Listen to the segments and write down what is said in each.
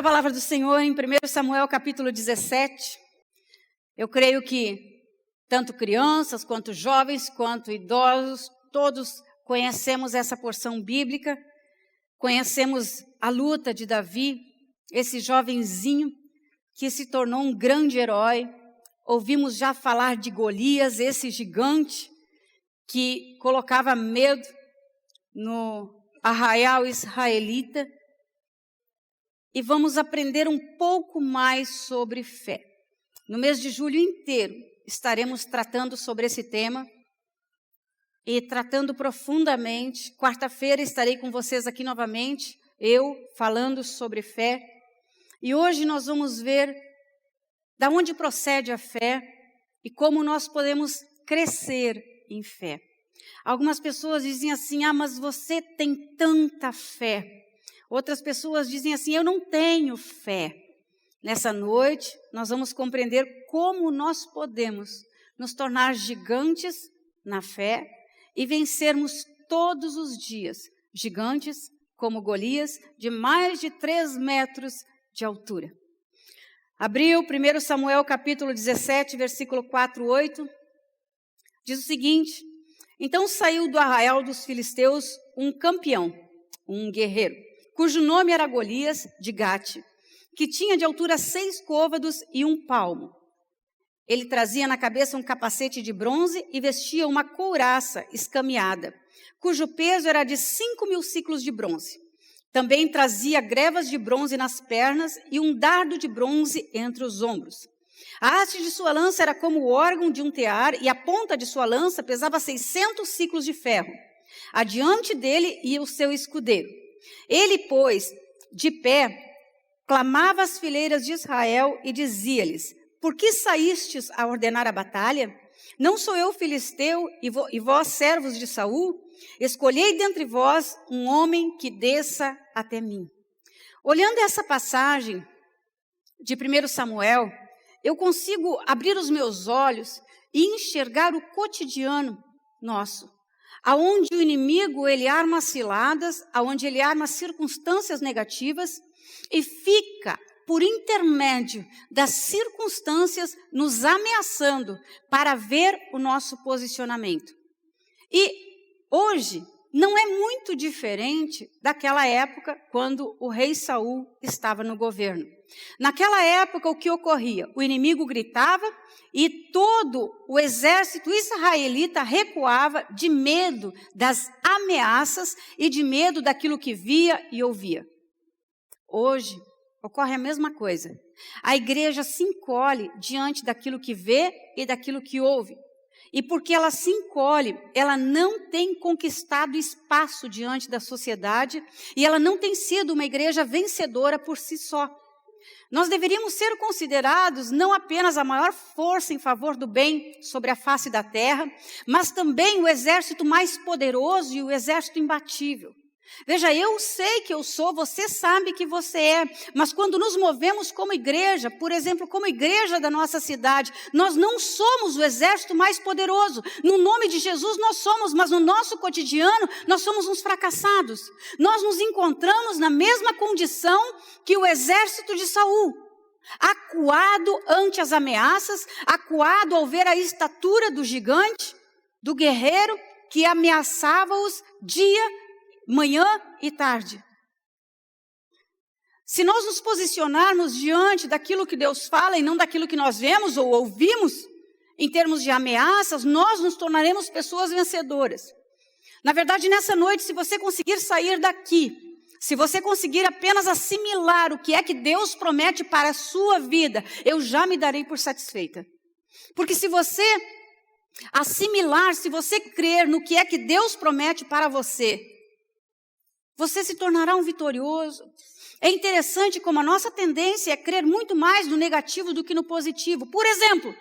palavra do Senhor em 1 Samuel capítulo 17. Eu creio que tanto crianças, quanto jovens, quanto idosos, todos conhecemos essa porção bíblica, conhecemos a luta de Davi, esse jovenzinho que se tornou um grande herói. Ouvimos já falar de Golias, esse gigante que colocava medo no arraial israelita. E vamos aprender um pouco mais sobre fé. No mês de julho inteiro estaremos tratando sobre esse tema e tratando profundamente. Quarta-feira estarei com vocês aqui novamente, eu falando sobre fé. E hoje nós vamos ver da onde procede a fé e como nós podemos crescer em fé. Algumas pessoas dizem assim: mas você tem tanta fé. Outras pessoas dizem assim: eu não tenho fé. Nessa noite, nós vamos compreender como nós podemos nos tornar gigantes na fé e vencermos todos os dias gigantes como Golias, de mais de 3 metros de altura. Abriu 1 Samuel capítulo 17, versículo 4, 8. Diz o seguinte: então saiu do arraial dos filisteus um campeão, um guerreiro, cujo nome era Golias de Gate, que tinha de altura 6 côvados e 1 palmo. Ele trazia na cabeça um capacete de bronze e vestia uma couraça escameada, cujo peso era de 5.000 siclos de bronze. Também trazia grevas de bronze nas pernas e um dardo de bronze entre os ombros. A haste de sua lança era como o órgão de um tear e a ponta de sua lança pesava 600 siclos de ferro. Adiante dele ia o seu escudeiro. Ele, pois, de pé, clamava às fileiras de Israel e dizia-lhes: por que saístes a ordenar a batalha? Não sou eu filisteu e vós servos de Saul? Escolhei dentre vós um homem que desça até mim. Olhando essa passagem de 1 Samuel, eu consigo abrir os meus olhos e enxergar o cotidiano nosso, aonde o inimigo ele arma ciladas, aonde ele arma circunstâncias negativas e fica por intermédio das circunstâncias nos ameaçando para ver o nosso posicionamento. E hoje não é muito diferente daquela época quando o rei Saul estava no governo. Naquela época o que ocorria? O inimigo gritava e todo o exército israelita recuava de medo das ameaças e de medo daquilo que via e ouvia. Hoje ocorre a mesma coisa. A igreja se encolhe diante daquilo que vê e daquilo que ouve. E porque ela se encolhe, ela não tem conquistado espaço diante da sociedade e ela não tem sido uma igreja vencedora por si só. Nós deveríamos ser considerados não apenas a maior força em favor do bem sobre a face da terra, mas também o exército mais poderoso e o exército imbatível. Veja, eu sei que eu sou, você sabe que você é, mas quando nos movemos como igreja, por exemplo, como igreja da nossa cidade, nós não somos o exército mais poderoso. No nome de Jesus nós somos, mas no nosso cotidiano nós somos uns fracassados. Nós nos encontramos na mesma condição que o exército de Saul, acuado ante as ameaças, acuado ao ver a estatura do gigante, do guerreiro que ameaçava-os manhã e tarde. Se nós nos posicionarmos diante daquilo que Deus fala e não daquilo que nós vemos ou ouvimos, em termos de ameaças, nós nos tornaremos pessoas vencedoras. Na verdade, nessa noite, se você conseguir sair daqui, se você conseguir apenas assimilar o que é que Deus promete para a sua vida, eu já me darei por satisfeita. Porque se você assimilar, se você crer no que é que Deus promete para você, você se tornará um vitorioso. É interessante como a nossa tendência é crer muito mais no negativo do que no positivo. Por exemplo,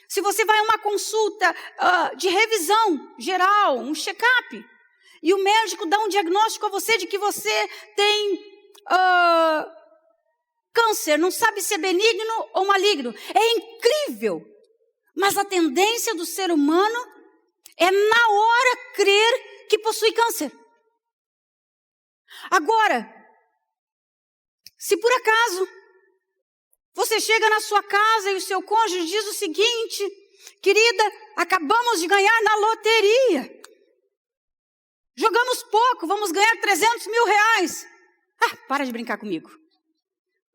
se você vai a uma consulta de revisão geral, um check-up, e o médico dá um diagnóstico a você de que você tem câncer, não sabe se é benigno ou maligno. É incrível, mas a tendência do ser humano é na hora crer que possui câncer. Agora, Se por acaso você chega na sua casa e o seu cônjuge diz o seguinte: querida, acabamos de ganhar na loteria. Jogamos pouco, vamos ganhar 300 mil reais. Para de brincar comigo.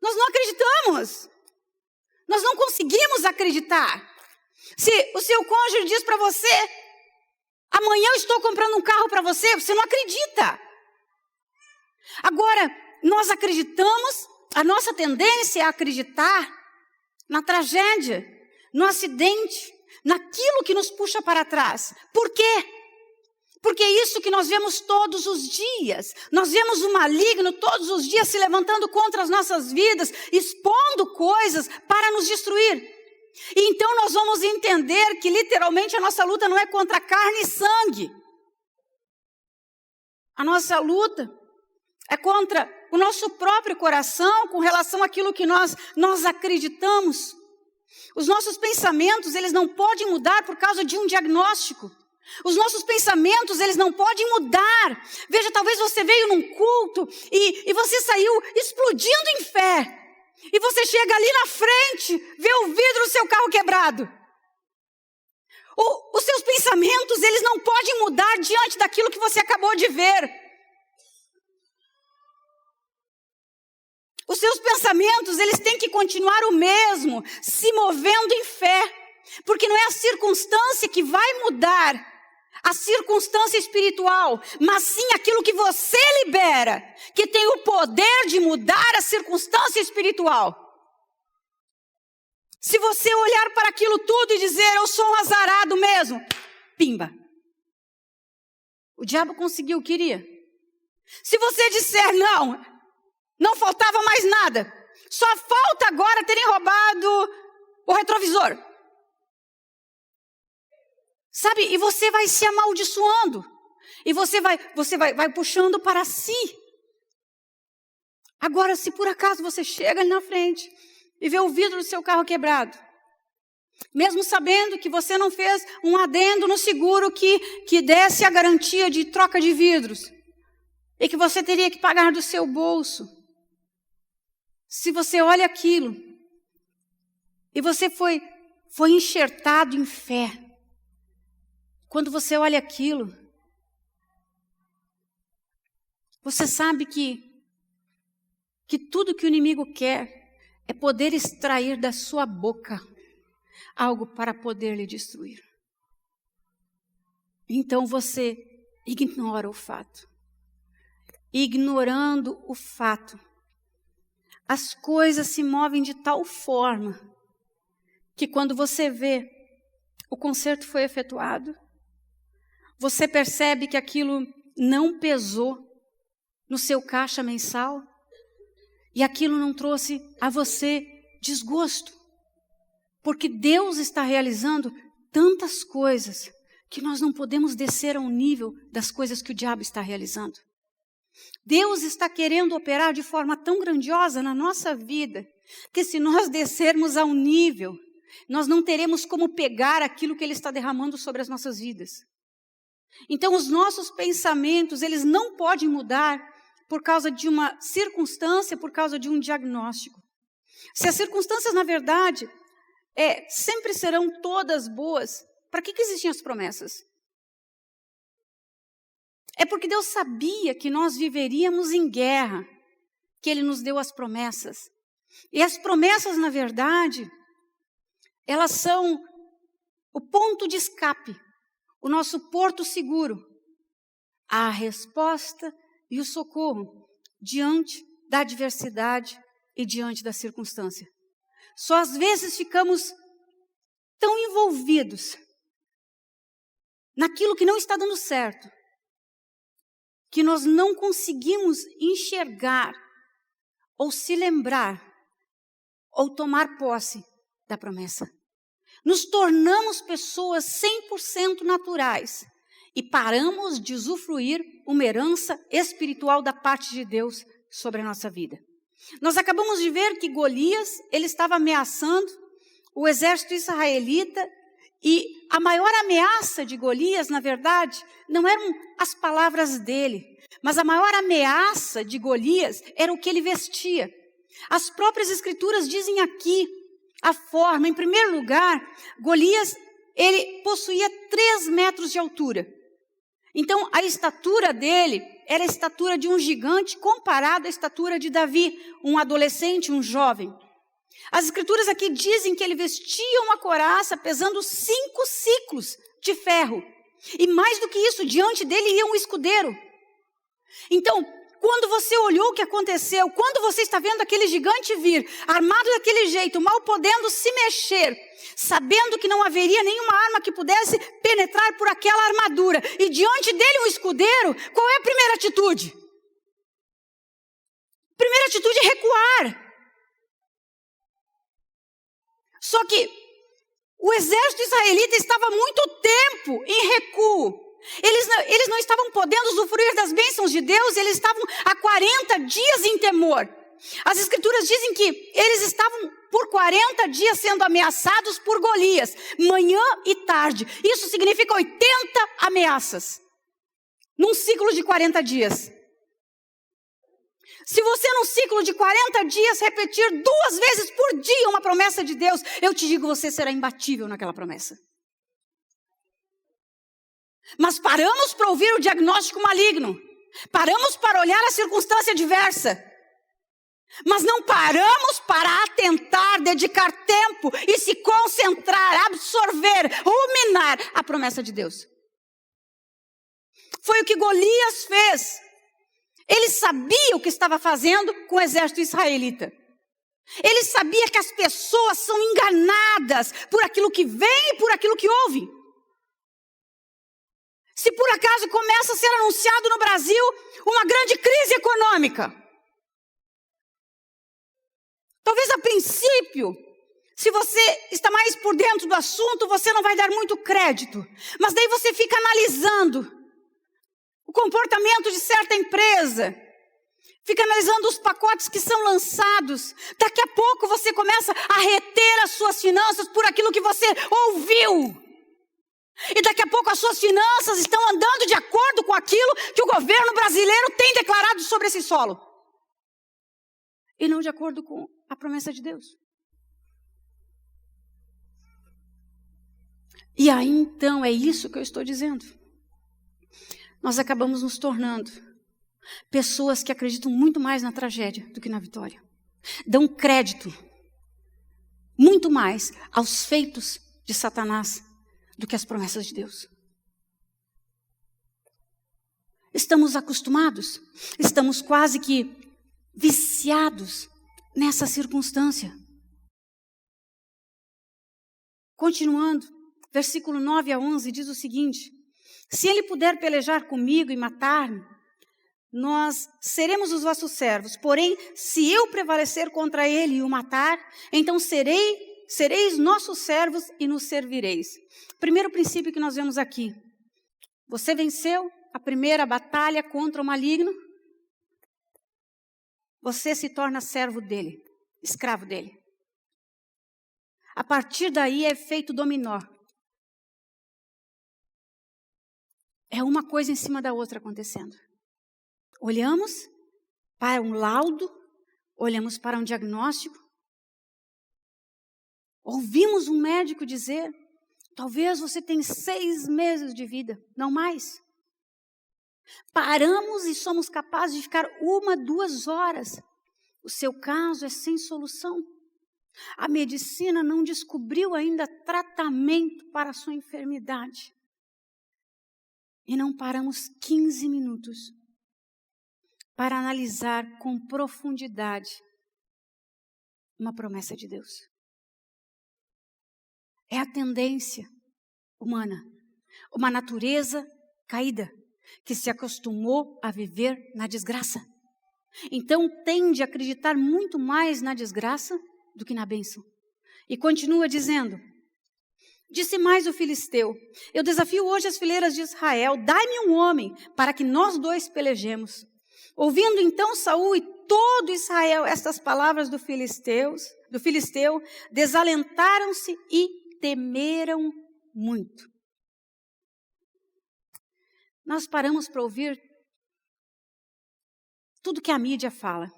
Nós não acreditamos. Nós não conseguimos acreditar. Se o seu cônjuge diz para você: amanhã eu estou comprando um carro para você, você não acredita. Agora, nós acreditamos, a nossa tendência é acreditar na tragédia, no acidente, naquilo que nos puxa para trás. Por quê? Porque é isso que nós vemos todos os dias. Nós vemos o maligno todos os dias se levantando contra as nossas vidas, expondo coisas para nos destruir. E então nós vamos entender que literalmente a nossa luta não é contra carne e sangue. A nossa luta é contra o nosso próprio coração com relação àquilo que nós acreditamos. Os nossos pensamentos, eles não podem mudar por causa de um diagnóstico. Os nossos pensamentos, eles não podem mudar. Veja, talvez você veio num culto e você saiu explodindo em fé. E você chega ali na frente, vê o vidro do seu carro quebrado. Os seus pensamentos, eles não podem mudar diante daquilo que você acabou de ver. Os seus pensamentos, eles têm que continuar o mesmo, se movendo em fé. Porque não é a circunstância que vai mudar a circunstância espiritual, mas sim aquilo que você libera, que tem o poder de mudar a circunstância espiritual. Se você olhar para aquilo tudo e dizer: eu sou um azarado mesmo, pimba. O diabo conseguiu o que queria. Se você disser: não faltava mais nada, só falta agora terem roubado o retrovisor. Sabe, e você vai se amaldiçoando. E você vai puxando para si. Agora, se por acaso você chega ali na frente e vê o vidro do seu carro quebrado, mesmo sabendo que você não fez um adendo no seguro que desse a garantia de troca de vidros, e que você teria que pagar do seu bolso, se você olha aquilo e você foi enxertado em fé, quando você olha aquilo, você sabe que tudo que o inimigo quer é poder extrair da sua boca algo para poder lhe destruir. Então você ignora o fato. Ignorando o fato, as coisas se movem de tal forma que quando você vê o conserto foi efetuado, você percebe que aquilo não pesou no seu caixa mensal e aquilo não trouxe a você desgosto, porque Deus está realizando tantas coisas que nós não podemos descer ao nível das coisas que o diabo está realizando. Deus está querendo operar de forma tão grandiosa na nossa vida, que se nós descermos ao nível, nós não teremos como pegar aquilo que Ele está derramando sobre as nossas vidas. Então, os nossos pensamentos, eles não podem mudar por causa de uma circunstância, por causa de um diagnóstico. Se as circunstâncias, na verdade, sempre serão todas boas, para que existiam as promessas? É porque Deus sabia que nós viveríamos em guerra, que Ele nos deu as promessas. E as promessas, na verdade, elas são o ponto de escape, o nosso porto seguro, a resposta e o socorro diante da adversidade e diante da circunstância. Só às vezes ficamos tão envolvidos naquilo que não está dando certo, que nós não conseguimos enxergar, ou se lembrar, ou tomar posse da promessa. Nos tornamos pessoas 100% naturais e paramos de usufruir uma herança espiritual da parte de Deus sobre a nossa vida. Nós acabamos de ver que Golias, ele estava ameaçando o exército israelita, e a maior ameaça de Golias, na verdade, não eram as palavras dele, mas a maior ameaça de Golias era o que ele vestia. As próprias escrituras dizem aqui a forma. Em primeiro lugar, Golias, ele possuía 3 metros de altura. Então, a estatura dele era a estatura de um gigante comparado à estatura de Davi, um adolescente, um jovem. As escrituras aqui dizem que ele vestia uma couraça pesando 5 ciclos de ferro. E mais do que isso, diante dele ia um escudeiro. Então, quando você olhou o que aconteceu, quando você está vendo aquele gigante vir, armado daquele jeito, mal podendo se mexer, sabendo que não haveria nenhuma arma que pudesse penetrar por aquela armadura, e diante dele um escudeiro, qual é a primeira atitude? A primeira atitude é recuar. Só que o exército israelita estava muito tempo em recuo. Eles não estavam podendo usufruir das bênçãos de Deus, eles estavam há 40 dias em temor. As escrituras dizem que eles estavam por 40 dias sendo ameaçados por Golias, manhã e tarde. Isso significa 80 ameaças, num ciclo de 40 dias. Se você num ciclo de 40 dias repetir 2 vezes por dia uma promessa de Deus, eu te digo, você será imbatível naquela promessa. Mas paramos para ouvir o diagnóstico maligno. Paramos para olhar a circunstância adversa. Mas não paramos para atentar, dedicar tempo e se concentrar, absorver, ruminar a promessa de Deus. Foi o que Golias fez. Ele sabia o que estava fazendo com o exército israelita. Ele sabia que as pessoas são enganadas por aquilo que vem e por aquilo que ouvem. Se por acaso começa a ser anunciado no Brasil uma grande crise econômica, talvez a princípio, se você está mais por dentro do assunto, você não vai dar muito crédito. Mas daí você fica analisando o comportamento de certa empresa, fica analisando os pacotes que são lançados. Daqui a pouco você começa a reter as suas finanças por aquilo que você ouviu. E daqui a pouco as suas finanças estão andando de acordo com aquilo que o governo brasileiro tem declarado sobre esse solo. E não de acordo com a promessa de Deus. E aí então é isso que eu estou dizendo. Nós acabamos nos tornando pessoas que acreditam muito mais na tragédia do que na vitória. Dão crédito muito mais aos feitos de Satanás do que as promessas de Deus. Estamos acostumados, estamos quase que viciados nessa circunstância. Continuando, versículo 9 a 11 diz o seguinte: se ele puder pelejar comigo e matar-me, nós seremos os vossos servos. Porém, se eu prevalecer contra ele e o matar, então sereis nossos servos e nos servireis. Primeiro princípio que nós vemos aqui. Você venceu a primeira batalha contra o maligno. Você se torna servo dele, escravo dele. A partir daí é efeito dominó. É uma coisa em cima da outra acontecendo. Olhamos para um laudo, olhamos para um diagnóstico, ouvimos um médico dizer: talvez você tenha 6 meses de vida, não mais. Paramos e somos capazes de ficar 1, 2 horas. O seu caso é sem solução. A medicina não descobriu ainda tratamento para a sua enfermidade. E não paramos 15 minutos para analisar com profundidade uma promessa de Deus. É a tendência humana, uma natureza caída, que se acostumou a viver na desgraça. Então tende a acreditar muito mais na desgraça do que na bênção. E continua dizendo: disse mais o filisteu: eu desafio hoje as fileiras de Israel, dai-me um homem para que nós 2 pelejemos. Ouvindo então Saul e todo Israel estas palavras do filisteu, desalentaram-se e temeram muito. Nós paramos para ouvir tudo que a mídia fala.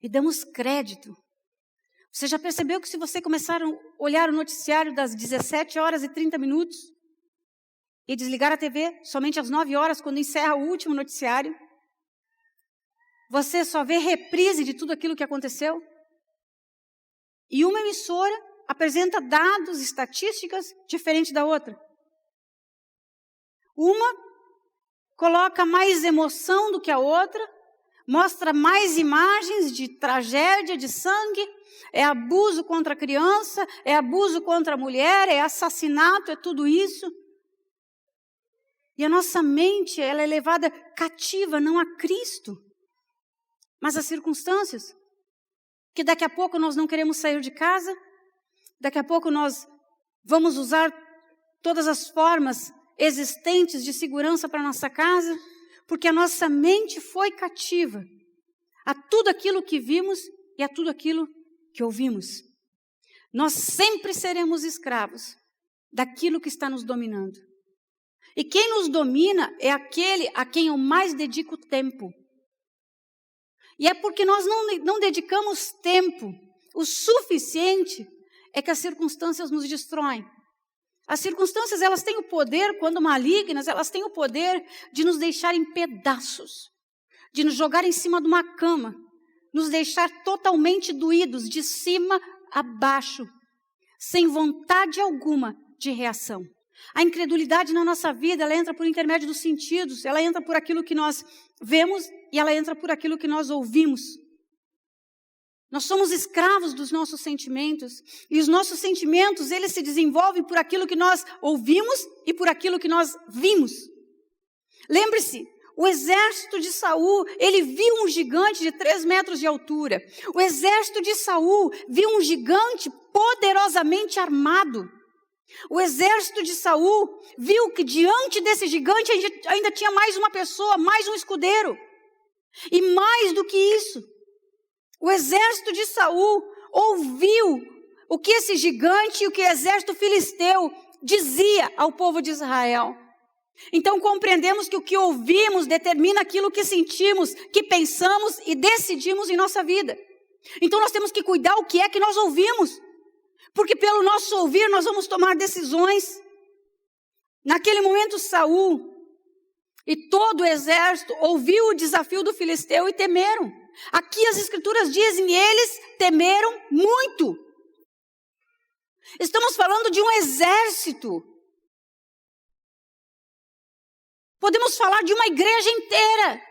e damos crédito. Você já percebeu que se você começar a olhar o noticiário das 17h30 e desligar a TV somente às 9h, quando encerra o último noticiário, você só vê reprise de tudo aquilo que aconteceu? E uma emissora apresenta dados, estatísticas diferentes da outra. Uma coloca mais emoção do que a outra, mostra mais imagens de tragédia, de sangue, é abuso contra a criança, é abuso contra a mulher, é assassinato, é tudo isso. E a nossa mente, ela é levada cativa, não a Cristo, mas às circunstâncias. Que daqui a pouco nós não queremos sair de casa, daqui a pouco nós vamos usar todas as formas existentes de segurança para nossa casa, porque a nossa mente foi cativa a tudo aquilo que vimos e a tudo aquilo que ouvimos. Nós sempre seremos escravos daquilo que está nos dominando. E quem nos domina é aquele a quem eu mais dedico tempo. E é porque nós não dedicamos tempo o suficiente é que as circunstâncias nos destroem. As circunstâncias, elas têm o poder, quando malignas, elas têm o poder de nos deixar em pedaços, de nos jogar em cima de uma cama, nos deixar totalmente doídos, de cima a baixo, sem vontade alguma de reação. A incredulidade na nossa vida, ela entra por intermédio dos sentidos, ela entra por aquilo que nós vemos e ela entra por aquilo que nós ouvimos. Nós somos escravos dos nossos sentimentos e os nossos sentimentos, eles se desenvolvem por aquilo que nós ouvimos e por aquilo que nós vimos. Lembre-se, o exército de Saul, ele viu um gigante de 3 metros de altura. O exército de Saul viu um gigante poderosamente armado. O exército de Saul viu que diante desse gigante ainda tinha mais uma pessoa, mais um escudeiro. E mais do que isso, o exército de Saul ouviu o que esse gigante e o que o exército filisteu dizia ao povo de Israel. Então compreendemos que o que ouvimos determina aquilo que sentimos, que pensamos e decidimos em nossa vida. Então nós temos que cuidar o que é que nós ouvimos, porque pelo nosso ouvir nós vamos tomar decisões. Naquele momento Saul e todo o exército ouviu o desafio do filisteu e temeram. Aqui as escrituras dizem, eles temeram muito. Estamos falando de um exército. Podemos falar de uma igreja inteira.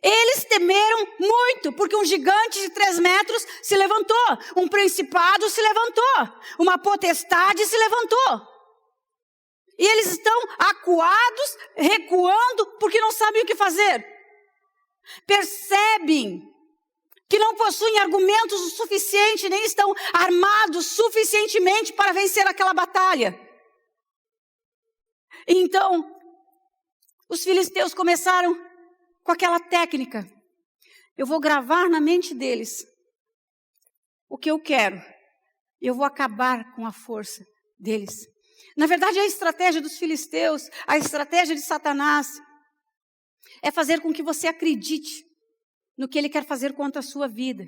Eles temeram muito, porque um gigante de 3 metros se levantou, um principado se levantou, uma potestade se levantou. E eles estão acuados, recuando, porque não sabem o que fazer. Percebem que não possuem argumentos o suficiente, nem estão armados suficientemente para vencer aquela batalha. Então, os filisteus começaram com aquela técnica. Eu vou gravar na mente deles o que eu quero. Eu vou acabar com a força deles. Na verdade, a estratégia dos filisteus, a estratégia de Satanás, é fazer com que você acredite no que ele quer fazer contra a sua vida.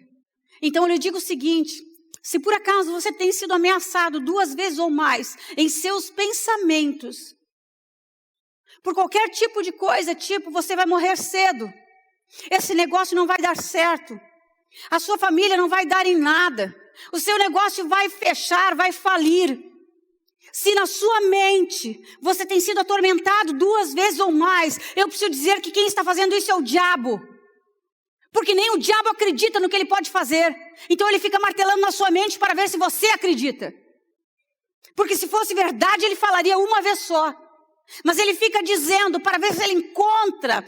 Então eu lhe digo o seguinte, se por acaso você tem sido ameaçado 2 vezes ou mais em seus pensamentos, por qualquer tipo de coisa, tipo, você vai morrer cedo, esse negócio não vai dar certo, a sua família não vai dar em nada, o seu negócio vai fechar, vai falir. Se na sua mente você tem sido atormentado 2 vezes ou mais, eu preciso dizer que quem está fazendo isso é o diabo. Porque nem o diabo acredita no que ele pode fazer. Então ele fica martelando na sua mente para ver se você acredita. Porque se fosse verdade, ele falaria uma vez só. Mas ele fica dizendo para ver se ele encontra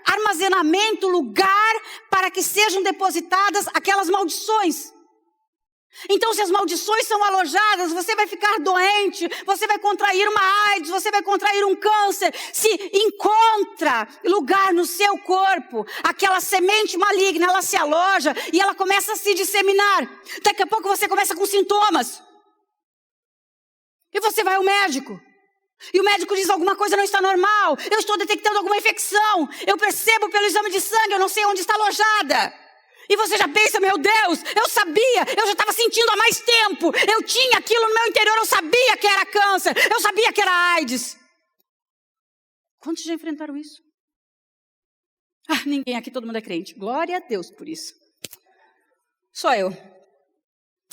armazenamento, lugar para que sejam depositadas aquelas maldições. Então, se as maldições são alojadas, você vai ficar doente, você vai contrair uma AIDS, você vai contrair um câncer. Se encontra lugar no seu corpo, aquela semente maligna, ela se aloja e ela começa a se disseminar. Daqui a pouco você começa com sintomas. E você vai ao médico. E o médico diz, alguma coisa não está normal, eu estou detectando alguma infecção, eu percebo pelo exame de sangue, eu não sei onde está alojada. E você já pensa, meu Deus, eu sabia, eu já estava sentindo há mais tempo, eu tinha aquilo no meu interior, eu sabia que era câncer, eu sabia que era AIDS. Quantos já enfrentaram isso? Ah, ninguém aqui, todo mundo é crente. Glória a Deus por isso. Só eu.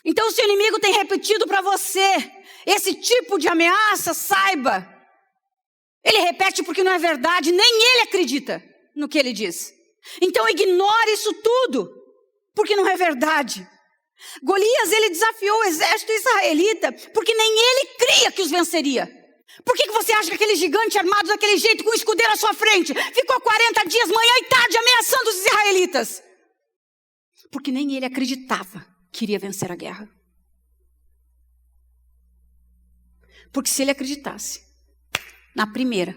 Então, se o inimigo tem repetido para você esse tipo de ameaça, saiba. Ele repete porque não é verdade, nem ele acredita no que ele diz. Então, ignore isso tudo, porque não é verdade. Golias, ele desafiou o exército israelita, porque nem ele cria que os venceria. Por que você acha que aquele gigante armado daquele jeito, com o escudeiro à sua frente, ficou 40 dias, manhã e tarde, ameaçando os israelitas? Porque nem ele acreditava que iria vencer a guerra. Porque se ele acreditasse, na primeira,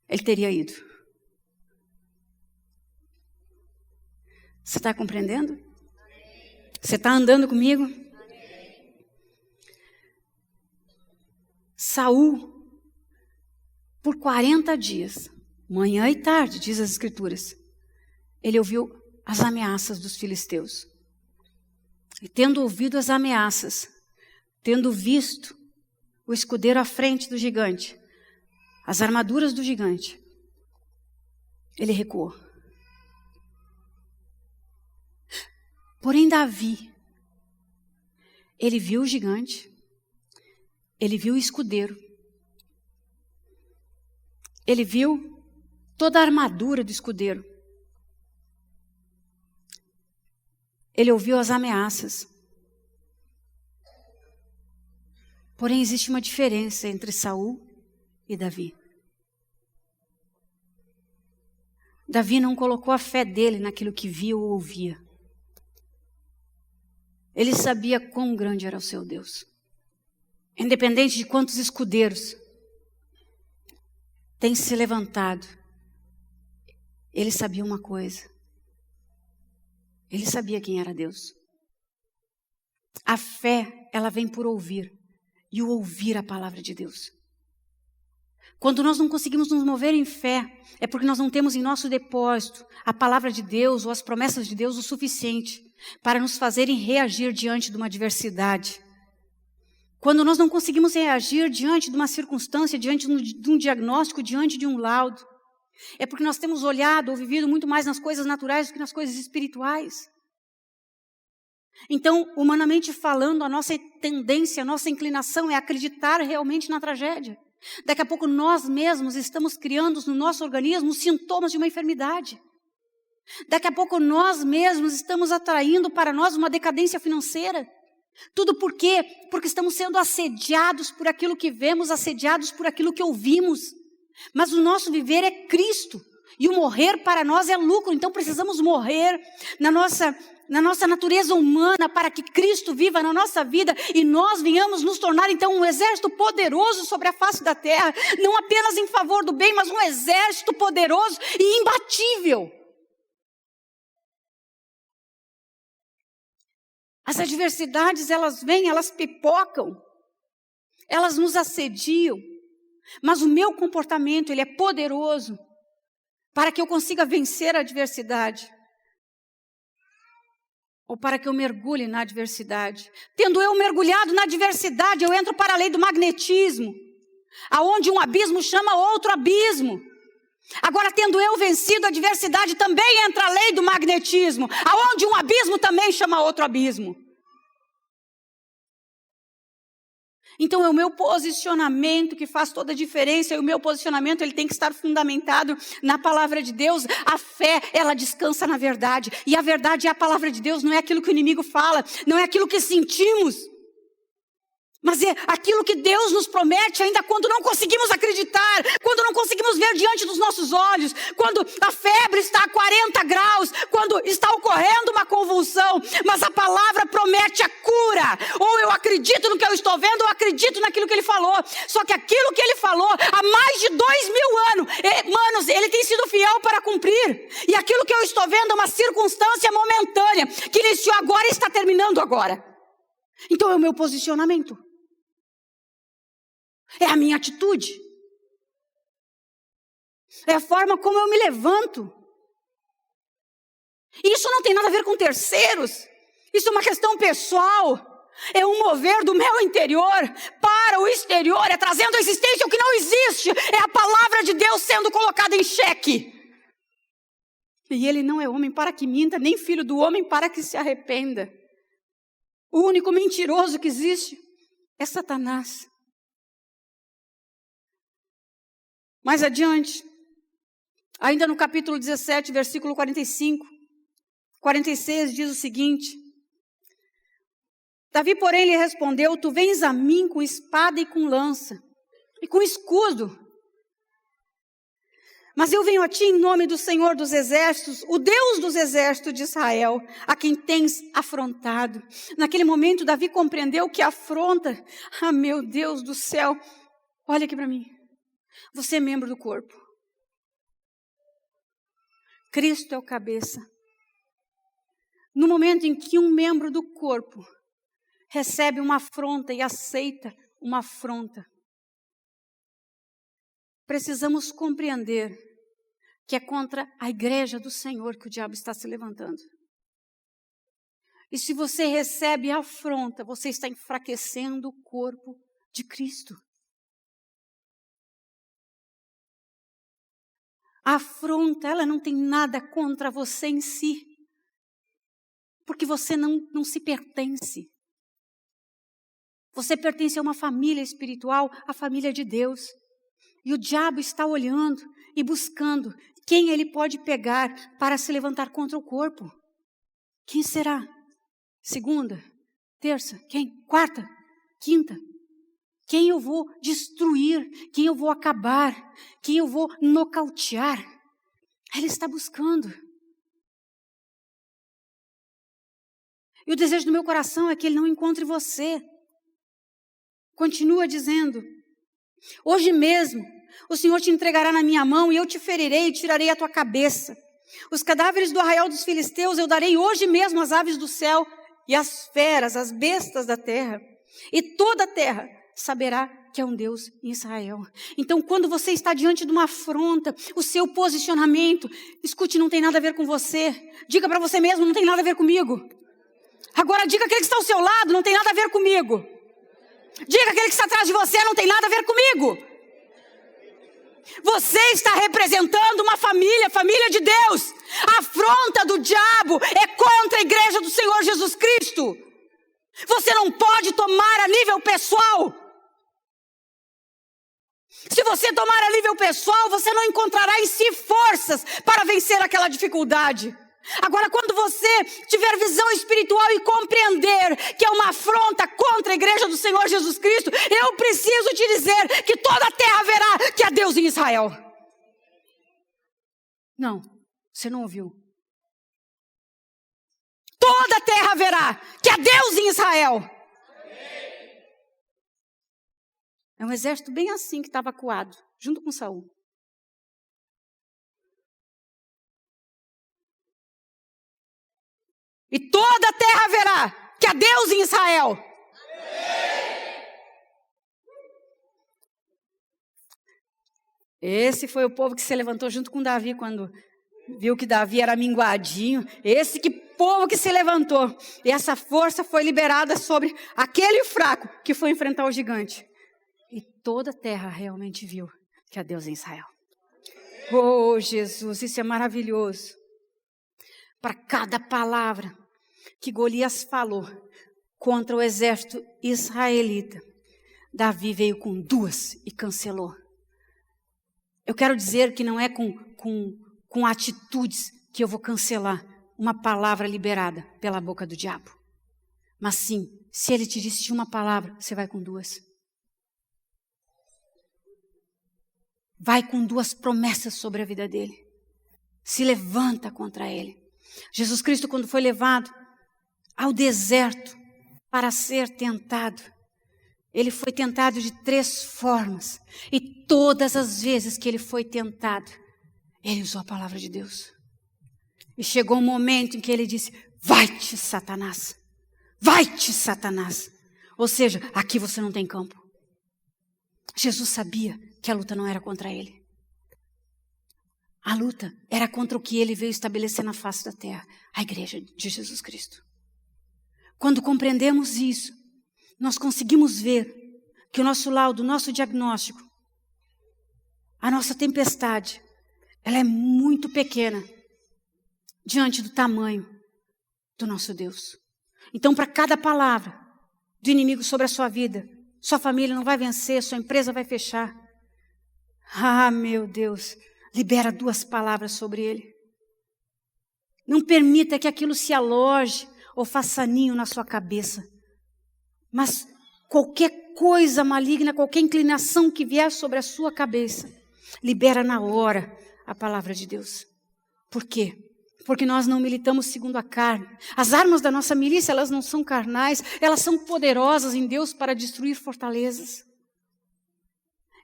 ele teria ido. Você está compreendendo? Você está andando comigo? Saul, por 40 dias, manhã e tarde, diz as Escrituras, ele ouviu as ameaças dos filisteus. E tendo ouvido as ameaças, tendo visto o escudeiro à frente do gigante, as armaduras do gigante, ele recuou. Porém, Davi, ele viu o gigante, ele viu o escudeiro, ele viu toda a armadura do escudeiro, ele ouviu as ameaças. Porém, existe uma diferença entre Saul e Davi. Davi não colocou a fé dele naquilo que via ou ouvia. Ele sabia quão grande era o seu Deus. Independente de quantos escudeiros têm se levantado, ele sabia uma coisa. Ele sabia quem era Deus. A fé, ela vem por ouvir. E o ouvir a palavra de Deus. Quando nós não conseguimos nos mover em fé, é porque nós não temos em nosso depósito a palavra de Deus ou as promessas de Deus o suficiente para nos fazerem reagir diante de uma adversidade. Quando nós não conseguimos reagir diante de uma circunstância, diante de um diagnóstico, diante de um laudo, é porque nós temos olhado ou vivido muito mais nas coisas naturais do que nas coisas espirituais. Então, humanamente falando, a nossa tendência, a nossa inclinação é acreditar realmente na tragédia. Daqui a pouco nós mesmos estamos criando no nosso organismo sintomas de uma enfermidade. Daqui a pouco nós mesmos estamos atraindo para nós uma decadência financeira. Tudo por quê? Porque estamos sendo assediados por aquilo que vemos, assediados por aquilo que ouvimos. Mas o nosso viver é Cristo. E o morrer para nós é lucro. Então precisamos morrer na nossa natureza humana para que Cristo viva na nossa vida e nós venhamos nos tornar então um exército poderoso sobre a face da terra, não apenas em favor do bem, mas um exército poderoso e imbatível. As adversidades, elas vêm, elas pipocam, elas nos assediam, mas o meu comportamento, ele é poderoso para que eu consiga vencer a adversidade. Ou para que eu mergulhe na adversidade. Tendo eu mergulhado na adversidade, eu entro para a lei do magnetismo. Aonde um abismo chama outro abismo. Agora, tendo eu vencido a adversidade, também entra a lei do magnetismo. Aonde um abismo também chama outro abismo. Então é o meu posicionamento que faz toda a diferença, e o meu posicionamento ele tem que estar fundamentado na palavra de Deus. A fé, ela descansa na verdade, e a verdade é a palavra de Deus, não é aquilo que o inimigo fala, não é aquilo que sentimos, mas é aquilo que Deus nos promete ainda quando não conseguimos acreditar, quando não conseguimos ver diante dos nossos olhos, quando a febre está a 40 graus, quando está ocorrendo uma convulsão, mas a palavra promete a cura. Ou eu acredito no que eu estou vendo, ou acredito naquilo que ele falou. Só que aquilo que ele falou há mais de 2000 anos, ele tem sido fiel para cumprir. E aquilo que eu estou vendo é uma circunstância momentânea, que iniciou agora e está terminando agora. Então é o meu posicionamento. É a minha atitude. É a forma como eu me levanto. Isso não tem nada a ver com terceiros. Isso é uma questão pessoal. É um mover do meu interior para o exterior. É trazendo à existência o que não existe. É a palavra de Deus sendo colocada em xeque. E ele não é homem para que minta, nem filho do homem para que se arrependa. O único mentiroso que existe é Satanás. Mais adiante, ainda no capítulo 17, versículo 45, 46, diz o seguinte: Davi, porém, lhe respondeu: Tu vens a mim com espada e com lança, e com escudo. Mas eu venho a ti em nome do Senhor dos Exércitos, o Deus dos Exércitos de Israel, a quem tens afrontado. Naquele momento, Davi compreendeu que afronta. Ah, meu Deus do céu, olha aqui para mim. Você é membro do corpo. Cristo é o cabeça. No momento em que um membro do corpo recebe uma afronta e aceita uma afronta, precisamos compreender que é contra a igreja do Senhor que o diabo está se levantando. E se você recebe a afronta, você está enfraquecendo o corpo de Cristo. A afronta, ela não tem nada contra você em si, porque você não se pertence. Você pertence a uma família espiritual, a família de Deus. E o diabo está olhando e buscando quem ele pode pegar para se levantar contra o corpo. Quem será? Segunda, terça, quem? Quarta, quinta. Quem eu vou destruir? Quem eu vou acabar? Quem eu vou nocautear? Ele está buscando. E o desejo do meu coração é que ele não encontre você. Continua dizendo: Hoje mesmo o Senhor te entregará na minha mão e eu te ferirei e tirarei a tua cabeça. Os cadáveres do arraial dos filisteus eu darei hoje mesmo às aves do céu e às feras, às bestas da terra. E toda a terra saberá que é um Deus em Israel. Então, quando você está diante de uma afronta, o seu posicionamento, escute, não tem nada a ver com você. Diga para você mesmo, não tem nada a ver comigo. Agora diga aquele que está ao seu lado, não tem nada a ver comigo. Diga aquele que está atrás de você, não tem nada a ver comigo. Você está representando uma família, família de Deus. A afronta do diabo é contra a igreja do Senhor Jesus Cristo. Você não pode tomar a nível pessoal. Se você tomar a nível pessoal, você não encontrará em si forças para vencer aquela dificuldade. Agora, quando você tiver visão espiritual e compreender que é uma afronta contra a igreja do Senhor Jesus Cristo, eu preciso te dizer que toda a terra verá que há Deus em Israel. Não, você não ouviu. Toda a terra verá que há Deus em Israel. É um exército bem assim que estava acuado, junto com Saul. E toda a terra verá que há Deus em Israel. Esse foi o povo que se levantou junto com Davi quando viu que Davi era minguadinho. Esse povo que se levantou. E essa força foi liberada sobre aquele fraco que foi enfrentar o gigante. E toda a terra realmente viu que há Deus em Israel. Oh, Jesus, isso é maravilhoso. Para cada palavra que Golias falou contra o exército israelita, Davi veio com 2 e cancelou. Eu quero dizer que não é com atitudes que eu vou cancelar uma palavra liberada pela boca do diabo. Mas sim, se ele te disse uma palavra, você vai com 2. Vai com 2 promessas sobre a vida dele. Se levanta contra ele. Jesus Cristo, quando foi levado ao deserto para ser tentado, ele foi tentado de 3 formas. E todas as vezes que ele foi tentado, ele usou a palavra de Deus. E chegou um momento em que ele disse: vai-te, Satanás. Vai-te, Satanás. Ou seja, aqui você não tem campo. Jesus sabia que a luta não era contra ele. A luta era contra o que ele veio estabelecer na face da terra, a igreja de Jesus Cristo. Quando compreendemos isso, nós conseguimos ver que o nosso laudo, o nosso diagnóstico, a nossa tempestade, ela é muito pequena diante do tamanho do nosso Deus. Então, para cada palavra do inimigo sobre a sua vida, sua família não vai vencer, sua empresa vai fechar. Ah, meu Deus, libera 2 palavras sobre ele. Não permita que aquilo se aloje ou faça ninho na sua cabeça. Mas qualquer coisa maligna, qualquer inclinação que vier sobre a sua cabeça, libera na hora a palavra de Deus. Por quê? Porque nós não militamos segundo a carne. As armas da nossa milícia, elas não são carnais, elas são poderosas em Deus para destruir fortalezas.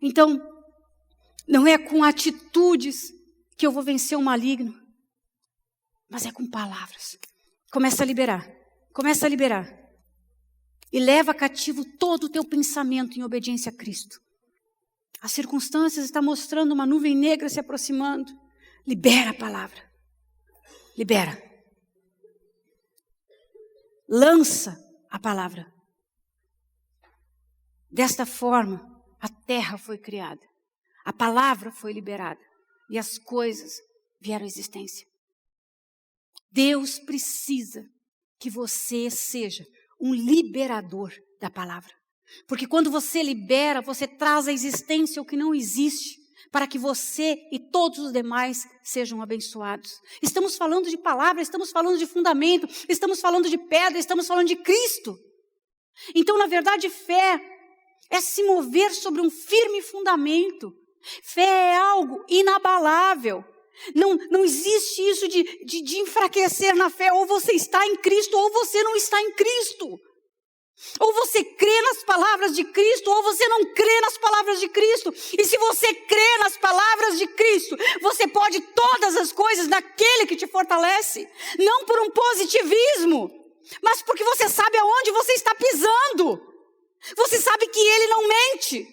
Então, não é com atitudes que eu vou vencer o maligno, mas é com palavras. Começa a liberar. E leva cativo todo o teu pensamento em obediência a Cristo. As circunstâncias estão mostrando uma nuvem negra se aproximando. Libera a palavra. Libera. Lança a palavra. Desta forma, a terra foi criada. A palavra foi liberada. E as coisas vieram à existência. Deus precisa que você seja um liberador da palavra. Porque quando você libera, você traz à existência o que não existe, para que você e todos os demais sejam abençoados. Estamos falando de palavra, estamos falando de fundamento, estamos falando de pedra, estamos falando de Cristo. Então, na verdade, fé é se mover sobre um firme fundamento. Fé é algo inabalável. Não existe isso de enfraquecer na fé. Ou você está em Cristo, ou você não está em Cristo. Ou você crê nas palavras de Cristo, ou você não crê nas palavras de Cristo. E se você crê nas palavras de Cristo, você pode todas as coisas naquele que te fortalece. Não por um positivismo, mas porque você sabe aonde você está pisando. Você sabe que Ele não mente.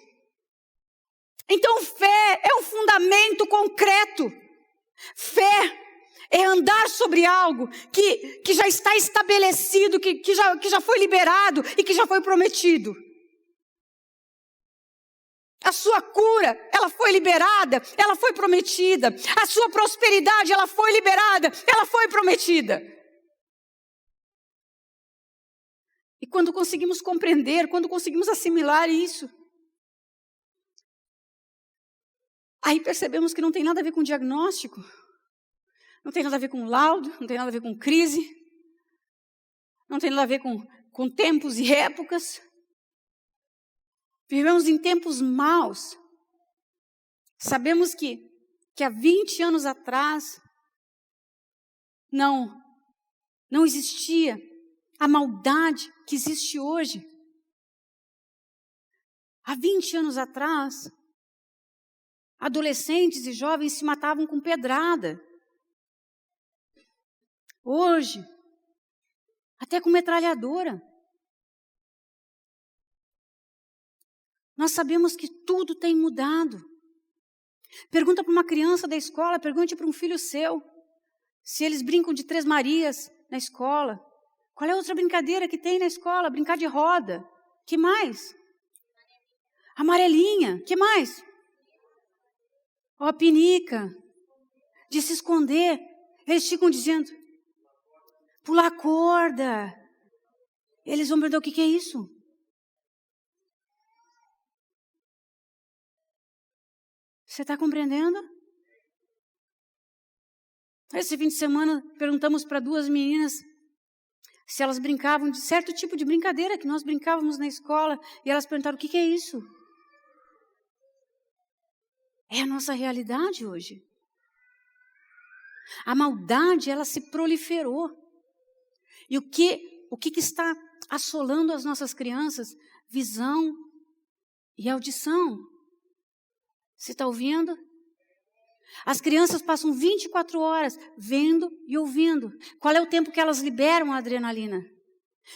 Então fé é um fundamento concreto. Fé é andar sobre algo que já está estabelecido, que já foi liberado e que já foi prometido. A sua cura, ela foi liberada, ela foi prometida. A sua prosperidade, ela foi liberada, ela foi prometida. E quando conseguimos compreender, quando conseguimos assimilar isso, aí percebemos que não tem nada a ver com diagnóstico. Não tem nada a ver com laudo, não tem nada a ver com crise, não tem nada a ver com tempos e épocas. Vivemos em tempos maus. Sabemos que há 20 anos atrás não existia a maldade que existe hoje. Há 20 anos atrás, adolescentes e jovens se matavam com pedrada. Hoje, até com metralhadora. Nós sabemos que tudo tem mudado. Pergunta para uma criança da escola, pergunte para um filho seu, se eles brincam de Três Marias na escola. Qual é a outra brincadeira que tem na escola? Brincar de roda. Que mais? Amarelinha. Que mais? Ó, pinica. De se esconder. Eles ficam dizendo... Pular corda. Eles vão perguntar o que é isso? Você está compreendendo? Esse fim de semana perguntamos para 2 meninas se elas brincavam de certo tipo de brincadeira que nós brincávamos na escola. E elas perguntaram o que é isso? É a nossa realidade hoje. A maldade, ela se proliferou. E o que está assolando as nossas crianças? Visão e audição. Você está ouvindo? As crianças passam 24 horas vendo e ouvindo. Qual é o tempo que elas liberam a adrenalina?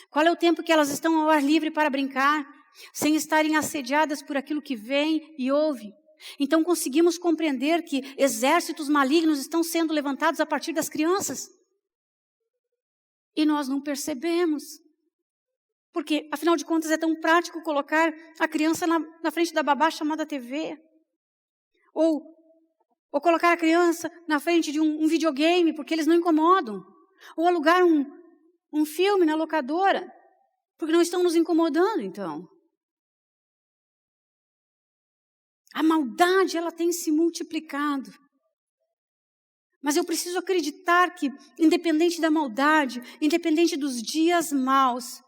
Qual é o tempo que elas estão ao ar livre para brincar, sem estarem assediadas por aquilo que vem e ouve? Então conseguimos compreender que exércitos malignos estão sendo levantados a partir das crianças. E nós não percebemos. Porque, afinal de contas, é tão prático colocar a criança na frente da babá chamada TV. Ou colocar a criança na frente de um videogame, porque eles não incomodam. Ou alugar um filme na locadora, porque não estão nos incomodando, então. A maldade, ela tem se multiplicado. Mas eu preciso acreditar que, independente da maldade, independente dos dias maus,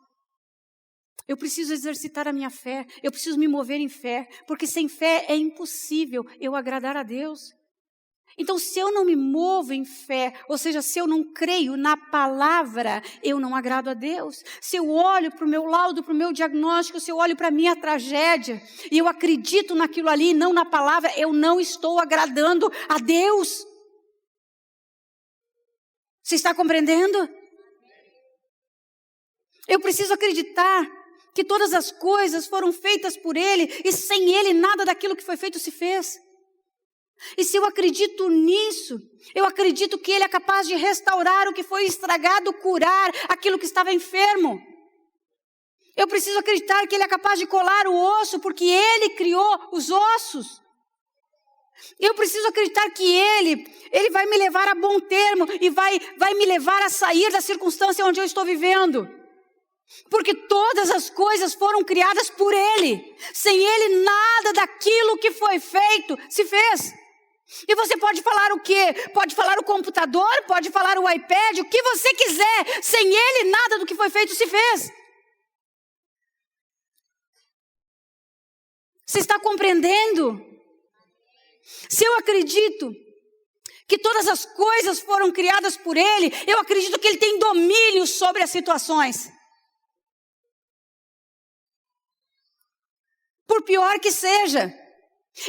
eu preciso exercitar a minha fé, eu preciso me mover em fé, porque sem fé é impossível eu agradar a Deus. Então, se eu não me movo em fé, ou seja, se eu não creio na palavra, eu não agrado a Deus. Se eu olho para o meu laudo, para o meu diagnóstico, se eu olho para a minha tragédia, e eu acredito naquilo ali, não na palavra, eu não estou agradando a Deus. Você está compreendendo? Eu preciso acreditar que todas as coisas foram feitas por Ele, e sem Ele nada daquilo que foi feito se fez. E se eu acredito nisso, eu acredito que Ele é capaz de restaurar o que foi estragado, curar aquilo que estava enfermo. Eu preciso acreditar que Ele é capaz de colar o osso, porque Ele criou os ossos. Eu preciso acreditar que Ele vai me levar a bom termo e vai me levar a sair da circunstância onde eu estou vivendo. Porque todas as coisas foram criadas por Ele. Sem Ele, nada daquilo que foi feito se fez. E você pode falar o quê? Pode falar o computador, pode falar o iPad, o que você quiser. Sem Ele, nada do que foi feito se fez. Você está compreendendo? Se eu acredito que todas as coisas foram criadas por Ele, eu acredito que Ele tem domínio sobre as situações. Por pior que seja,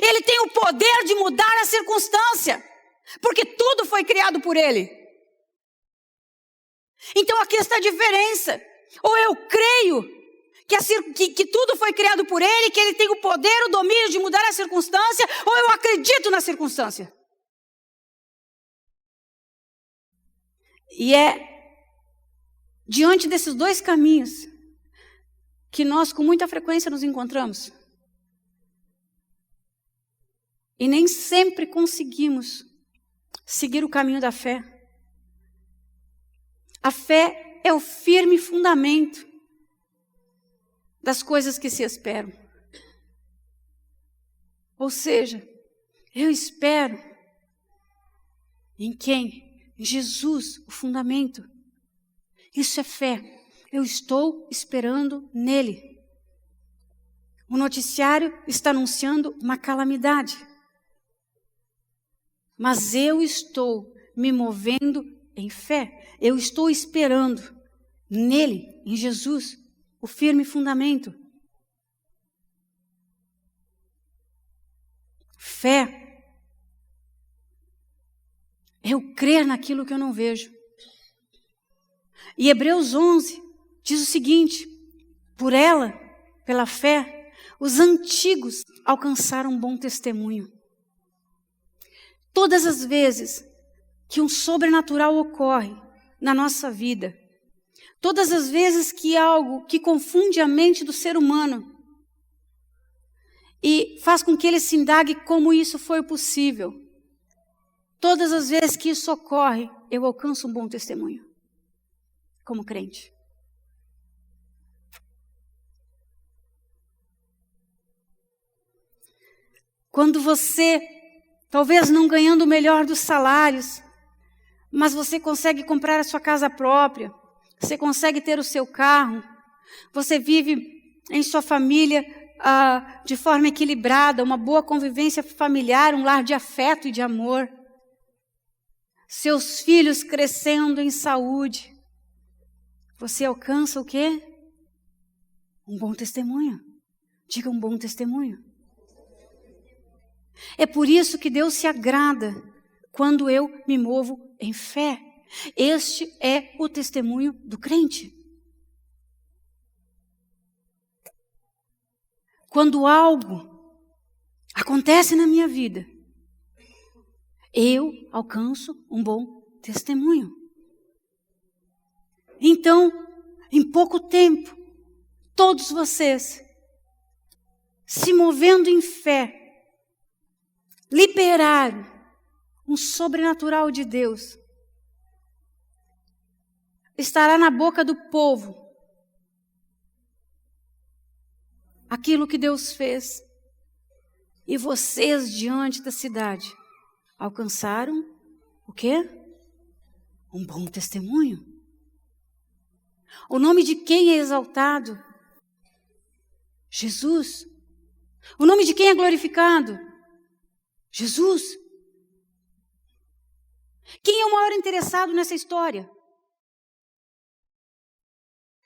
Ele tem o poder de mudar a circunstância, porque tudo foi criado por Ele. Então aqui está a diferença. Ou eu creio que tudo foi criado por Ele, que Ele tem o poder, o domínio de mudar a circunstância, ou eu acredito na circunstância. E é diante desses dois caminhos que nós com muita frequência nos encontramos. E nem sempre conseguimos seguir o caminho da fé. A fé é o firme fundamento das coisas que se esperam. Ou seja, eu espero em quem? Em Jesus, o fundamento. Isso é fé. Eu estou esperando nele. O noticiário está anunciando uma calamidade. Mas eu estou me movendo em fé. Eu estou esperando nele, em Jesus, o firme fundamento. Fé é eu crer naquilo que eu não vejo. E Hebreus 11 diz o seguinte: por ela, pela fé, os antigos alcançaram um bom testemunho. Todas as vezes que um sobrenatural ocorre na nossa vida, todas as vezes que algo que confunde a mente do ser humano e faz com que ele se indague como isso foi possível, todas as vezes que isso ocorre, eu alcanço um bom testemunho, como crente. Quando você, talvez não ganhando o melhor dos salários, mas você consegue comprar a sua casa própria, você consegue ter o seu carro, você vive em sua família de forma equilibrada, uma boa convivência familiar, um lar de afeto e de amor. Seus filhos crescendo em saúde. Você alcança o quê? Um bom testemunho. Diga um bom testemunho. É por isso que Deus se agrada quando eu me movo em fé. Este é o testemunho do crente. Quando algo acontece na minha vida, eu alcanço um bom testemunho. Então, em pouco tempo, todos vocês, se movendo em fé, liberaram um sobrenatural de Deus. Estará na boca do povo aquilo que Deus fez. E vocês, diante da cidade, alcançaram o quê? Um bom testemunho. O nome de quem é exaltado? Jesus. O nome de quem é glorificado? Jesus. Quem é o maior interessado nessa história?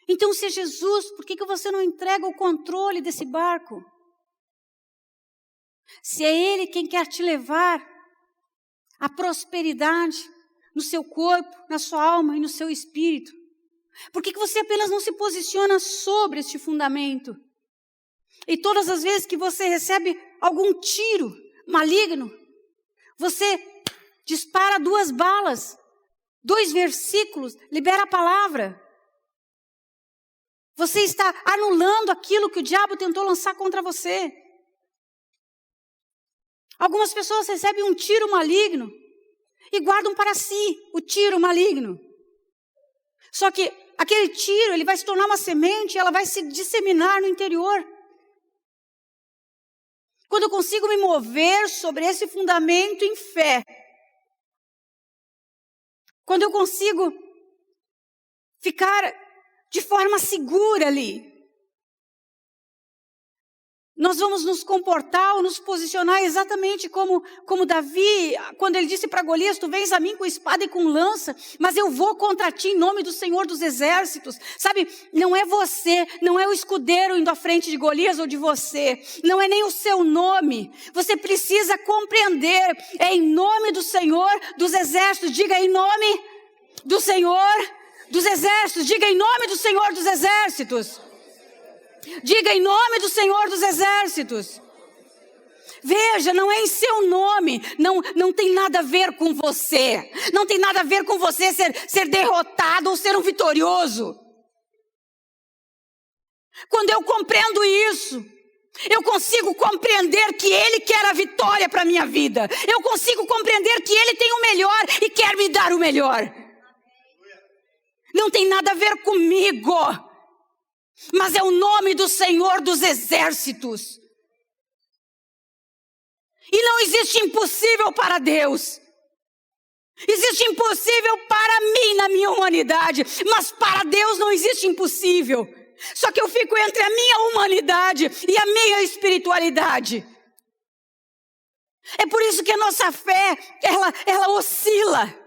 Então, se é Jesus, por que você não entrega o controle desse barco? Se é Ele quem quer te levar à prosperidade no seu corpo, na sua alma e no seu espírito, por que você apenas não se posiciona sobre este fundamento? E todas as vezes que você recebe algum tiro maligno, você dispara 2 balas, 2 versículos, libera a palavra. Você está anulando aquilo que o diabo tentou lançar contra você. Algumas pessoas recebem um tiro maligno e guardam para si o tiro maligno. Só que aquele tiro, ele vai se tornar uma semente e ela vai se disseminar no interior. Quando eu consigo me mover sobre esse fundamento em fé, quando eu consigo ficar de forma segura ali, nós vamos nos comportar ou nos posicionar exatamente como Davi, quando ele disse para Golias: tu vens a mim com espada e com lança, mas eu vou contra ti em nome do Senhor dos Exércitos. Sabe, não é você, não é o escudeiro indo à frente de Golias ou de você, não é nem o seu nome. Você precisa compreender, é em nome do Senhor dos Exércitos. Diga: em nome do Senhor dos Exércitos. Diga: em nome do Senhor dos Exércitos. Diga: em nome do Senhor dos Exércitos. Veja, não é em seu nome, não tem nada a ver com você. Não tem nada a ver com você ser derrotado ou ser um vitorioso. Quando eu compreendo isso, eu consigo compreender que Ele quer a vitória para a minha vida. Eu consigo compreender que Ele tem o melhor e quer me dar o melhor. Não tem nada a ver comigo, mas é o nome do Senhor dos Exércitos. E não existe impossível para Deus. Existe impossível para mim na minha humanidade, mas para Deus não existe impossível. Só que eu fico entre a minha humanidade e a minha espiritualidade. É por isso que a nossa fé, ela oscila.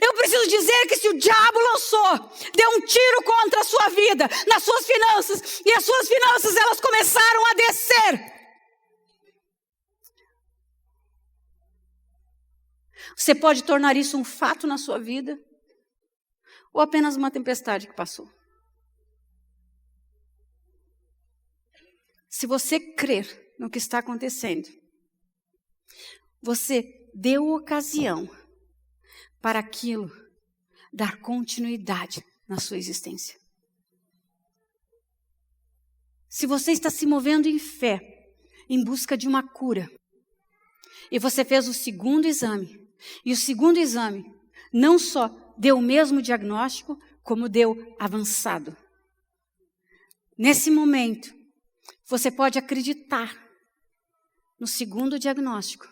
Eu preciso dizer que se o diabo deu um tiro contra a sua vida, nas suas finanças, e as suas finanças elas começaram a descer, você pode tornar isso um fato na sua vida, ou apenas uma tempestade que passou. Se você crer no que está acontecendo, você deu ocasião para aquilo dar continuidade na sua existência. Se você está se movendo em fé, em busca de uma cura, e você fez o segundo exame, e o segundo exame não só deu o mesmo diagnóstico, como deu avançado. Nesse momento, você pode acreditar no segundo diagnóstico,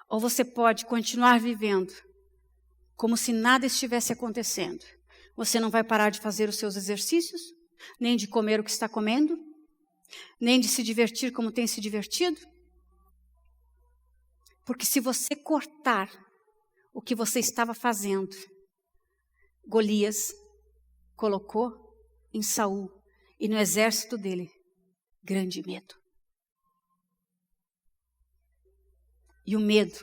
ou você pode continuar vivendo como se nada estivesse acontecendo. Você não vai parar de fazer os seus exercícios, nem de comer o que está comendo, nem de se divertir como tem se divertido. Porque se você cortar o que você estava fazendo, Golias colocou em Saul e no exército dele grande medo. E o medo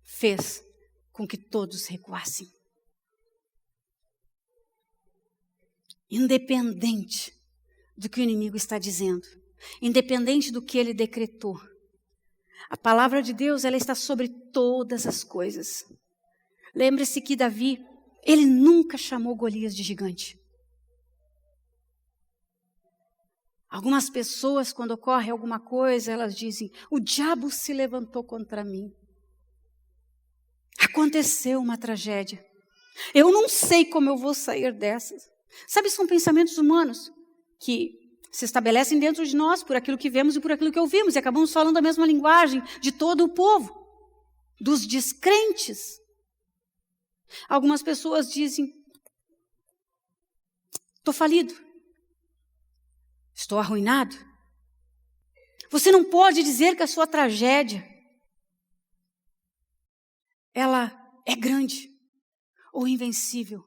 fez com que todos recuassem. Independente do que o inimigo está dizendo, independente do que ele decretou. A palavra de Deus, ela está sobre todas as coisas. Lembre-se que Davi, ele nunca chamou Golias de gigante. Algumas pessoas, quando ocorre alguma coisa, elas dizem: o diabo se levantou contra mim. Aconteceu uma tragédia. Eu não sei como eu vou sair dessas. Sabe, são pensamentos humanos que se estabelecem dentro de nós por aquilo que vemos e por aquilo que ouvimos. E acabamos falando a mesma linguagem de todo o povo, dos descrentes. Algumas pessoas dizem: estou falido. Estou arruinado. Você não pode dizer que a sua tragédia, ela é grande ou invencível.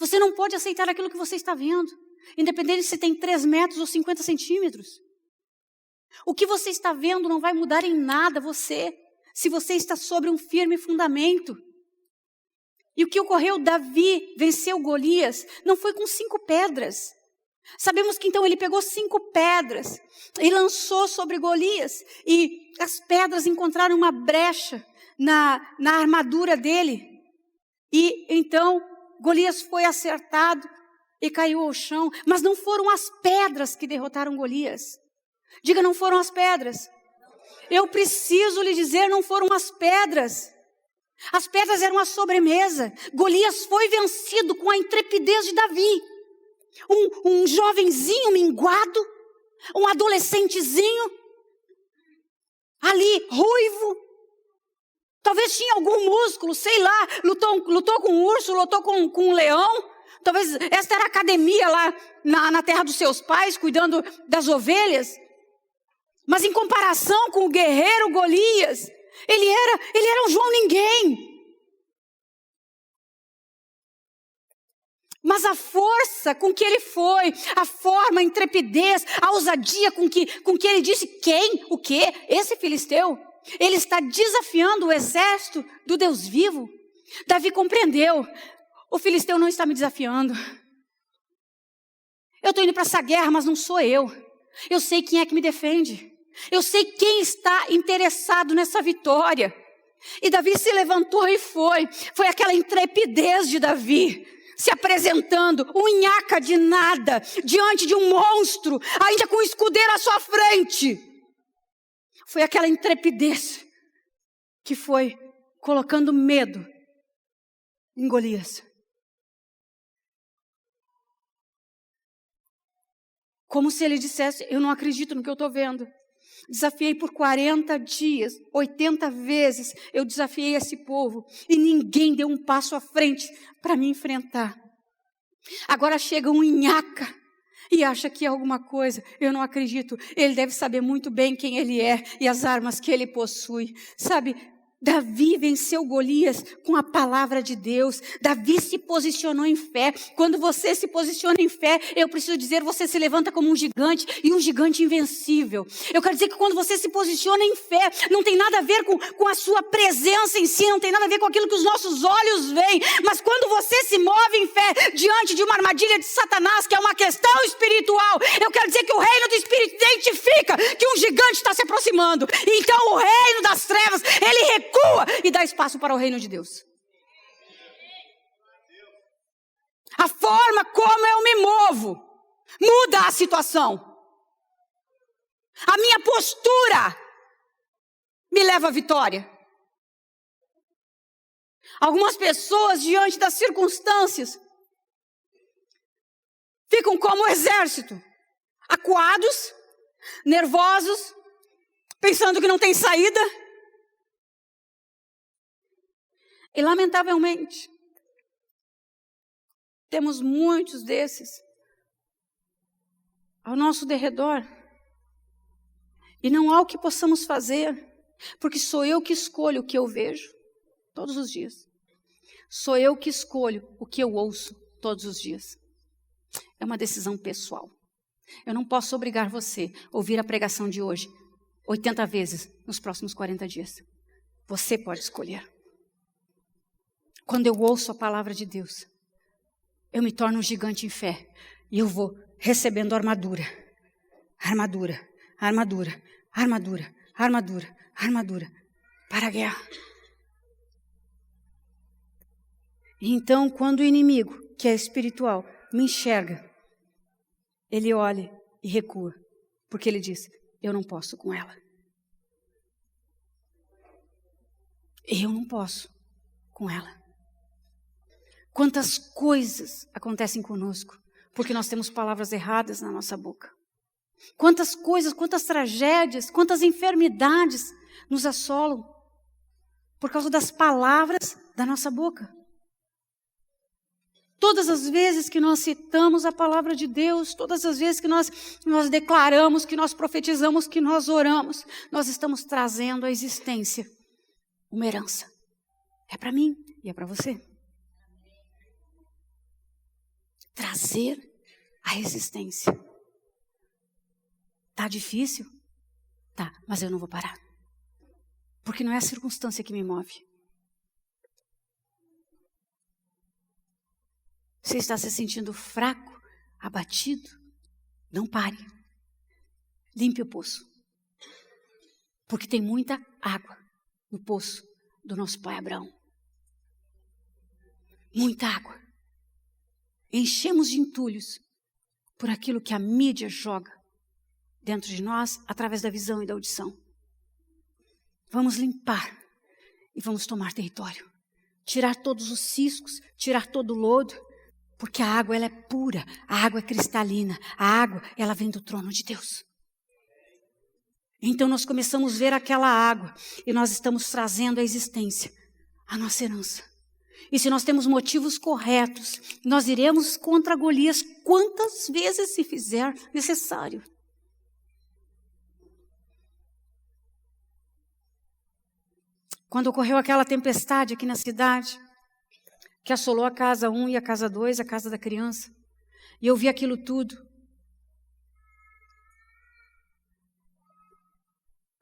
Você não pode aceitar aquilo que você está vendo, independente se tem 3 metros ou 50 centímetros. O que você está vendo não vai mudar em nada se você está sobre um firme fundamento. E o que ocorreu? Davi venceu Golias, não foi com 5 pedras. Sabemos que então ele pegou 5 pedras e lançou sobre Golias. E as pedras encontraram uma brecha na armadura dele. E então Golias foi acertado e caiu ao chão. Mas não foram as pedras que derrotaram Golias. Diga, não foram as pedras. Eu preciso lhe dizer, não foram as pedras. As pedras eram a sobremesa. Golias foi vencido com a intrepidez de Davi. Um jovenzinho minguado, um adolescentezinho, ali, ruivo, talvez tinha algum músculo, sei lá, lutou com um urso, lutou com um leão, talvez esta era a academia lá na terra dos seus pais, cuidando das ovelhas, mas em comparação com o guerreiro Golias, ele era um João Ninguém. Mas a força com que ele foi, a forma, a intrepidez, a ousadia com que ele disse: quem? O quê? Esse filisteu? Ele está desafiando o exército do Deus vivo. Davi compreendeu: o filisteu não está me desafiando. Eu estou indo para essa guerra, mas não sou eu. Eu sei quem é que me defende. Eu sei quem está interessado nessa vitória. E Davi se levantou e foi. Foi aquela intrepidez de Davi, se apresentando, um nhaca de nada, diante de um monstro, ainda com o escudeiro à sua frente. Foi aquela intrepidez que foi colocando medo em Golias. Como se ele dissesse: eu não acredito no que eu estou vendo. Desafiei por 40 dias, 80 vezes eu desafiei esse povo e ninguém deu um passo à frente para me enfrentar. Agora chega um nhaca e acha que é alguma coisa. Eu não acredito. Ele deve saber muito bem quem ele é e as armas que ele possui. Sabe, Davi venceu Golias com a palavra de Deus. Davi se posicionou em fé. Quando você se posiciona em fé, eu preciso dizer, você se levanta como um gigante e um gigante invencível. Eu quero dizer que quando você se posiciona em fé, não tem nada a ver com a sua presença em si, não tem nada a ver com aquilo que os nossos olhos veem, mas quando você se move em fé diante de uma armadilha de Satanás, que é uma questão espiritual, eu quero dizer que o reino do Espírito identifica que um gigante está se aproximando. Então o reino das trevas, ele recua e dá espaço para o reino de Deus. A forma como eu me movo muda a situação. A minha postura me leva à vitória. Algumas pessoas, diante das circunstâncias, ficam como o exército, acuados, nervosos, pensando que não tem saída. E lamentavelmente, temos muitos desses ao nosso derredor. E não há o que possamos fazer, porque sou eu que escolho o que eu vejo todos os dias. Sou eu que escolho o que eu ouço todos os dias. É uma decisão pessoal. Eu não posso obrigar você a ouvir a pregação de hoje 80 vezes nos próximos 40 dias. Você pode escolher. Quando eu ouço a palavra de Deus, eu me torno um gigante em fé. E eu vou recebendo armadura, armadura, armadura, armadura, armadura, para a guerra. E então, quando o inimigo, que é espiritual, me enxerga, ele olha e recua, porque ele diz, eu não posso com ela. Eu não posso com ela. Quantas coisas acontecem conosco, porque nós temos palavras erradas na nossa boca. Quantas coisas, quantas tragédias, quantas enfermidades nos assolam por causa das palavras da nossa boca. Todas as vezes que nós citamos a palavra de Deus, todas as vezes que nós declaramos, que nós profetizamos, que nós oramos, nós estamos trazendo à existência uma herança. É para mim e é para você. Trazer à existência. Tá difícil? Tá, mas eu não vou parar. Porque não é a circunstância que me move. Você está se sentindo fraco, abatido? Não pare. Limpe o poço. Porque tem muita água no poço do nosso pai Abraão. Muita água. Enchemos de entulhos por aquilo que a mídia joga dentro de nós através da visão e da audição. Vamos limpar e vamos tomar território. Tirar todos os ciscos, tirar todo o lodo, porque a água ela é pura, a água é cristalina, a água ela vem do trono de Deus. Então nós começamos a ver aquela água e nós estamos trazendo à existência a nossa herança. E se nós temos motivos corretos, nós iremos contra Golias quantas vezes se fizer necessário. Quando ocorreu aquela tempestade aqui na cidade, que assolou a casa 1 e a casa 2, a casa da criança, e eu vi aquilo tudo,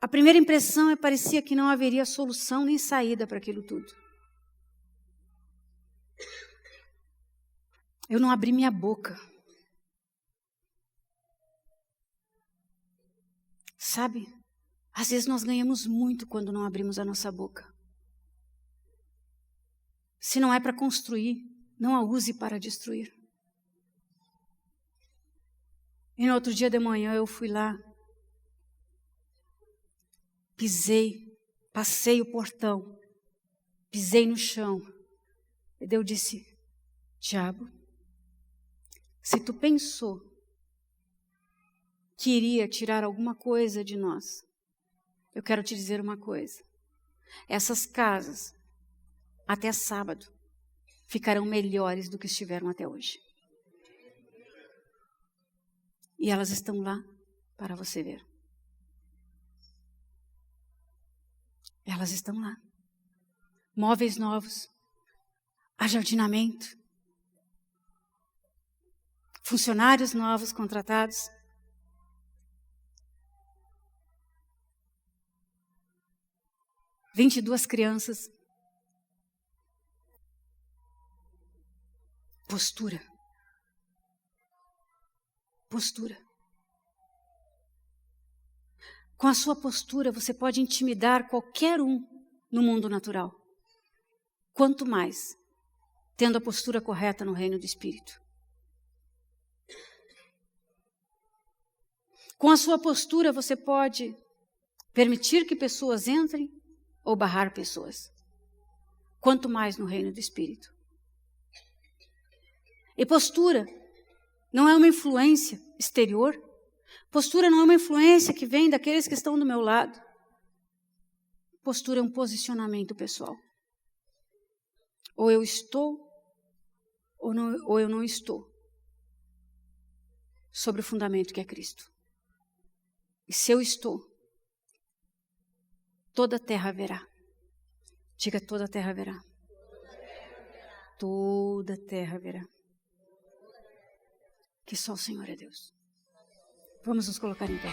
a primeira impressão parecia que não haveria solução nem saída para aquilo tudo. Eu não abri minha boca. Sabe, às vezes nós ganhamos muito quando não abrimos a nossa boca. Se não é para construir, não a use para destruir. E no outro dia de manhã eu fui lá, pisei, passei o portão, pisei no chão. E Deus disse, diabo, se tu pensou que iria tirar alguma coisa de nós, eu quero te dizer uma coisa. Essas casas, até sábado, ficarão melhores do que estiveram até hoje. E elas estão lá para você ver. Elas estão lá. Móveis novos, ajardinamento, funcionários novos contratados. Vinte e 22 crianças. Postura. Postura. Com a sua postura, você pode intimidar qualquer um no mundo natural. Quanto mais, tendo a postura correta no reino do Espírito. Com a sua postura, você pode permitir que pessoas entrem ou barrar pessoas. Quanto mais no reino do Espírito. E postura não é uma influência exterior. Postura não é uma influência que vem daqueles que estão do meu lado. Postura é um posicionamento pessoal. Ou eu estou, ou eu não estou. Sobre o fundamento que é Cristo. E se eu estou, toda a terra verá. Diga, toda a terra verá. Toda a terra verá. Que só o Senhor é Deus. Vamos nos colocar em pé.